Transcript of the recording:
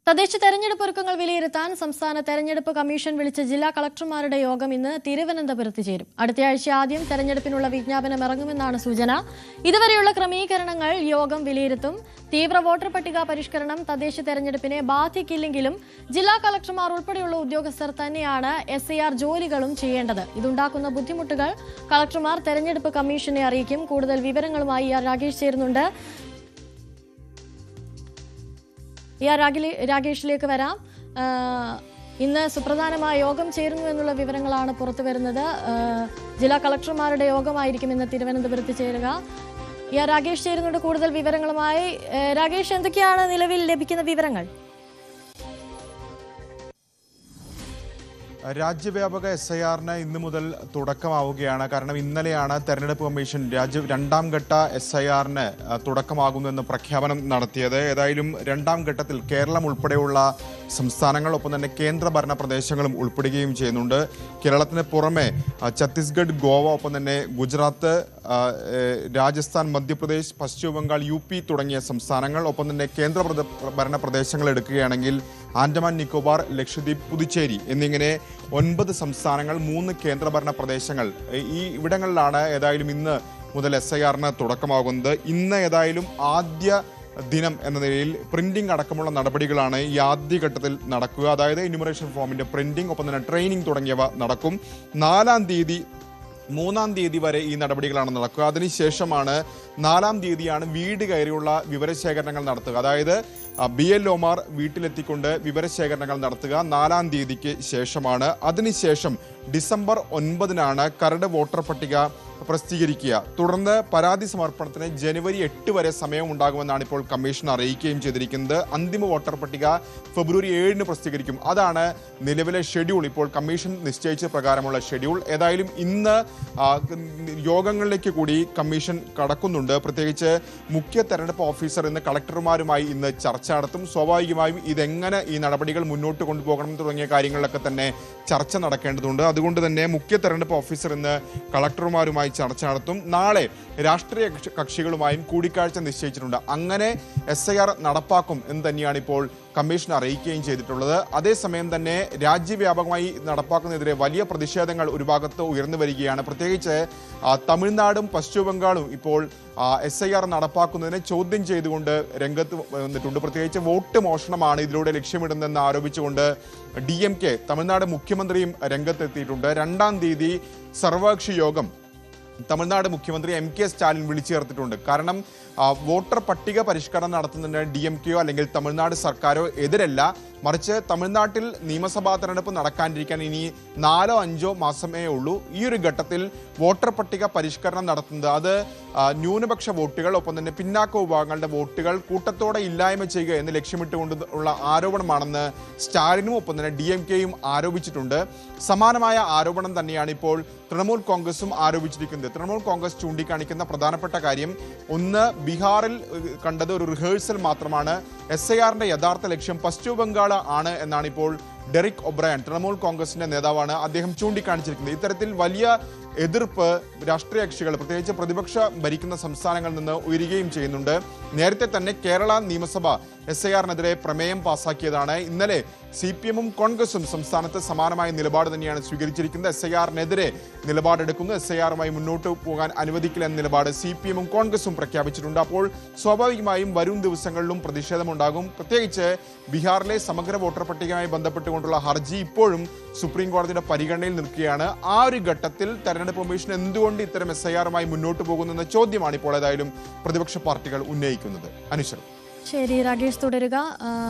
തദ്ദേശ തെരഞ്ഞെടുപ്പ് ഒരുക്കങ്ങൾ വിലയിരുത്താൻ സംസ്ഥാന തെരഞ്ഞെടുപ്പ് കമ്മീഷൻ വിളിച്ച ജില്ലാ കളക്ടർമാരുടെ യോഗം ഇന്ന് തിരുവനന്തപുരത്ത് ചേരും. അടുത്തയാഴ്ച ആദ്യം തെരഞ്ഞെടുപ്പിനുള്ള വിജ്ഞാപനം ഇറങ്ങുമെന്നാണ് സൂചന. ഇതുവരെയുള്ള ക്രമീകരണങ്ങൾ യോഗം വിലയിരുത്തും. തീവ്ര വോട്ടർ പട്ടിക പരിഷ്കരണം തദ്ദേശ തെരഞ്ഞെടുപ്പിനെ ബാധിക്കില്ലെങ്കിലും ജില്ലാ കളക്ടർമാർ ഉൾപ്പെടെയുള്ള ഉദ്യോഗസ്ഥർ തന്നെയാണ് SIR ജോലികളും ചെയ്യേണ്ടത്. ഇതുണ്ടാക്കുന്ന ബുദ്ധിമുട്ടുകൾ കളക്ടർമാർ തെരഞ്ഞെടുപ്പ് കമ്മീഷനെ അറിയിക്കും. കൂടുതൽ വിവരങ്ങളുമായി രാകേഷ് ചേരുന്നുണ്ട്. രാകേഷിലേക്ക് വരാം. ഇന്ന് സുപ്രധാനമായ യോഗം ചേരുന്നു എന്നുള്ള വിവരങ്ങളാണ് പുറത്തു വരുന്നത്. ജില്ലാ കളക്ടർമാരുടെ യോഗമായിരിക്കും ഇന്ന് തിരുവനന്തപുരത്ത് ചേരുക. രാകേഷ് ചേരുന്നുണ്ട് കൂടുതൽ വിവരങ്ങളുമായി. രാകേഷ്, എന്തൊക്കെയാണ് നിലവിൽ ലഭിക്കുന്ന വിവരങ്ങൾ? രാജ്യവ്യാപക SIRന് ഇന്നു മുതൽ തുടക്കമാവുകയാണ്. കാരണം ഇന്നലെയാണ് തെരഞ്ഞെടുപ്പ് കമ്മീഷൻ രണ്ടാം ഘട്ട SIRന് തുടക്കമാകുന്നുവെന്ന് പ്രഖ്യാപനം നടത്തിയത്. ഏതായാലും രണ്ടാം ഘട്ടത്തിൽ കേരളം ഉൾപ്പെടെയുള്ള സംസ്ഥാനങ്ങൾ, ഒപ്പം തന്നെ കേന്ദ്രഭരണ പ്രദേശങ്ങളും ഉൾപ്പെടുകയും ചെയ്യുന്നുണ്ട്. കേരളത്തിന് പുറമെ ഛത്തീസ്ഗഡ്, ഗോവ, ഒപ്പം തന്നെ ഗുജറാത്ത്, രാജസ്ഥാൻ, മധ്യപ്രദേശ്, പശ്ചിമ ബംഗാൾ, UP തുടങ്ങിയ സംസ്ഥാനങ്ങൾ, ഒപ്പം തന്നെ കേന്ദ്രഭരണ പ്രദേശങ്ങൾ എടുക്കുകയാണെങ്കിൽ ആൻഡമാൻ നിക്കോബാർ, ലക്ഷദ്വീപ്, പുതുച്ചേരി എന്നിങ്ങനെ 9 സംസ്ഥാനങ്ങൾ, 3 കേന്ദ്രഭരണ പ്രദേശങ്ങൾ, ഈ ഇവിടങ്ങളിലാണ് ഏതായാലും ഇന്ന് മുതൽ SIRന് തുടക്കമാകുന്നത്. ഇന്ന് ഏതായാലും ആദ്യ ദിനം എന്ന നിലയിൽ പ്രിന്റിംഗ് അടക്കമുള്ള നടപടികളാണ് ഈ ആദ്യഘട്ടത്തിൽ നടക്കുക. അതായത് എന്യൂമറേഷൻ ഫോമിന്റെ പ്രിന്റിംഗ്, ഒപ്പം തന്നെ ട്രെയിനിങ് തുടങ്ങിയവ നടക്കും. 4-ാം തീയതി 3-ാം തീയതി വരെ ഈ നടപടികളാണ് നടക്കുക. അതിനുശേഷമാണ് 4-ാം തീയതിയാണ് വീട് കയറിയുള്ള വിവരശേഖരണങ്ങൾ നടത്തുക. അതായത് BLOമാർ വീട്ടിലെത്തിക്കൊണ്ട് വിവരശേഖരണങ്ങൾ നടത്തുക 4-ാം തീയതിക്ക് ശേഷമാണ്. അതിനുശേഷം ഡിസംബർ 9-നാണ് കരട് വോട്ടർ പട്ടിക പ്രസിദ്ധീകരിക്കുക. തുടർന്ന് പരാതി സമർപ്പണത്തിന് ജനുവരി 8 വരെ സമയമുണ്ടാകുമെന്നാണ് ഇപ്പോൾ കമ്മീഷൻ അറിയിക്കുകയും ചെയ്തിരിക്കുന്നത്. അന്തിമ വോട്ടർ പട്ടിക ഫെബ്രുവരി 7-ന് പ്രസിദ്ധീകരിക്കും. അതാണ് നിലവിലെ ഷെഡ്യൂൾ, ഇപ്പോൾ കമ്മീഷൻ നിശ്ചയിച്ച പ്രകാരമുള്ള ഷെഡ്യൂൾ. ഏതായാലും ഇന്ന് യോഗങ്ങളിലേക്ക് കൂടി കമ്മീഷൻ കടക്കുന്നുണ്ട്. പ്രത്യേകിച്ച് മുഖ്യ തെരഞ്ഞെടുപ്പ് ഓഫീസർ ഇന്ന് കളക്ടർമാരുമായി ഇന്ന് ചർച്ച നടത്തും. സ്വാഭാവികമായും ഇതെങ്ങനെ ഈ നടപടികൾ മുന്നോട്ട് കൊണ്ടുപോകണം തുടങ്ങിയ കാര്യങ്ങളിലൊക്കെ തന്നെ ചർച്ച നടക്കേണ്ടതുണ്ട്. അതുകൊണ്ട് തന്നെ മുഖ്യ തെരഞ്ഞെടുപ്പ് ഓഫീസർ ഇന്ന് കളക്ടർമാരുമായി ചർച്ച നടത്തും. നാളെ രാഷ്ട്രീയ കക്ഷികളുമായും കൂടിക്കാഴ്ച നിശ്ചയിച്ചിട്ടുണ്ട്. അങ്ങനെ SIR നടപ്പാക്കും എന്ന് തന്നെയാണ് ഇപ്പോൾ കമ്മീഷൻ അറിയിക്കുകയും ചെയ്തിട്ടുള്ളത്. അതേസമയം തന്നെ രാജ്യവ്യാപകമായി നടപ്പാക്കുന്നതിനെതിരെ വലിയ പ്രതിഷേധങ്ങൾ ഒരു ഭാഗത്ത് ഉയർന്നു വരികയാണ്. പ്രത്യേകിച്ച് തമിഴ്നാടും പശ്ചിമ ബംഗാളും ഇപ്പോൾ SIR നടപ്പാക്കുന്നതിനെ ചോദ്യം ചെയ്തുകൊണ്ട് രംഗത്ത് വന്നിട്ടുണ്ട്. പ്രത്യേകിച്ച് വോട്ട് മോഷണമാണ് ഇതിലൂടെ ലക്ഷ്യമിടുന്നതെന്ന് ആരോപിച്ചുകൊണ്ട് DMK തമിഴ്നാട് മുഖ്യമന്ത്രിയും രംഗത്തെത്തിയിട്ടുണ്ട്. 2-ാം തീയതി സർവകക്ഷി യോഗം തമിഴ്നാട് മുഖ്യമന്ത്രി MK സ്റ്റാലിൻ വിളിച്ചു ചേർത്തിട്ടുണ്ട്. കാരണം വോട്ടർ പട്ടിക പരിഷ്കരണം നടത്തുന്നതിന് DMKയോ അല്ലെങ്കിൽ തമിഴ്നാട് സർക്കാരോ എതിരല്ല. മറിച്ച് തമിഴ്നാട്ടിൽ നിയമസഭാ തെരഞ്ഞെടുപ്പ് നടക്കാനിരിക്കാൻ ഇനി 4-5 മാസമേ ഉള്ളൂ. ഈ ഒരു ഘട്ടത്തിൽ വോട്ടർ പട്ടിക പരിഷ്കരണം നടത്തുന്നത് അത് ന്യൂനപക്ഷ വോട്ടുകൾ, ഒപ്പം തന്നെ പിന്നാക്ക വിഭാഗങ്ങളുടെ വോട്ടുകൾ കൂട്ടത്തോടെ ഇല്ലായ്മ ചെയ്യുക എന്ന് ലക്ഷ്യമിട്ടുകൊണ്ട് ഉള്ള ആരോപണമാണെന്ന് സ്റ്റാലിനും ഒപ്പം തന്നെ DMKയും ആരോപിച്ചിട്ടുണ്ട്. സമാനമായ ആരോപണം തന്നെയാണ് ഇപ്പോൾ തൃണമൂൽ കോൺഗ്രസും ആരോപിച്ചിരിക്കുന്നത്. തൃണമൂൽ കോൺഗ്രസ് ചൂണ്ടിക്കാണിക്കുന്ന പ്രധാനപ്പെട്ട കാര്യം, ഒന്ന്, ബീഹാറിൽ കണ്ടത് ഒരു റിഹേഴ്സൽ മാത്രമാണ്. SIRന്റെ യഥാർത്ഥ ലക്ഷ്യം പശ്ചിമ ബംഗാൾ ആണ് എന്നാണ് ഇപ്പോൾ ഡെറിക് ഒബ്രയൻ, തൃണമൂൽ കോൺഗ്രസിന്റെ നേതാവാണ്, അദ്ദേഹം ചൂണ്ടിക്കാണിച്ചിരിക്കുന്നത്. ഇത്തരത്തിൽ വലിയ എതിർപ്പ് രാഷ്ട്രീയ കക്ഷികൾ, പ്രത്യേകിച്ച് പ്രതിപക്ഷം ഭരിക്കുന്ന സംസ്ഥാനങ്ങളിൽ നിന്ന് ഉയരുകയും ചെയ്യുന്നുണ്ട്. നേരത്തെ തന്നെ കേരള നിയമസഭ SIRനെതിരെ പ്രമേയം പാസാക്കിയതാണ്. ഇന്നലെ CPM-ഉം കോൺഗ്രസും സംസ്ഥാനത്ത് സമാനമായ നിലപാട് തന്നെയാണ് സ്വീകരിച്ചിരിക്കുന്നത്. SIRനെതിരെ നിലപാടെടുക്കുന്നു. SIRുമായി മുന്നോട്ട് പോകാൻ അനുവദിക്കില്ല എന്ന നിലപാട് CPM-ഉം കോൺഗ്രസും പ്രഖ്യാപിച്ചിട്ടുണ്ട്. അപ്പോൾ സ്വാഭാവികമായും വരും ദിവസങ്ങളിലും പ്രതിഷേധമുണ്ടാകും. പ്രത്യേകിച്ച് ബീഹാറിലെ സമഗ്ര വോട്ടർ പട്ടികയുമായി ബന്ധപ്പെട്ടുകൊണ്ടുള്ള ഹർജി ഇപ്പോഴും സുപ്രീം കോടതിയുടെ പരിഗണനയിൽ നിൽക്കുകയാണ്. ആ ഒരു ഘട്ടത്തിൽ തെരഞ്ഞെടുപ്പ് കമ്മീഷൻ എന്തുകൊണ്ട് ഇത്തരം SIRുമായി മുന്നോട്ട് പോകുന്നെന്ന ചോദ്യമാണ് ഇപ്പോൾ ഏതായാലും പ്രതിപക്ഷ പാർട്ടികൾ ഉന്നയിക്കുന്നത്. അനുശ്വരം. ശരി രാകേഷ്, തുടരുക.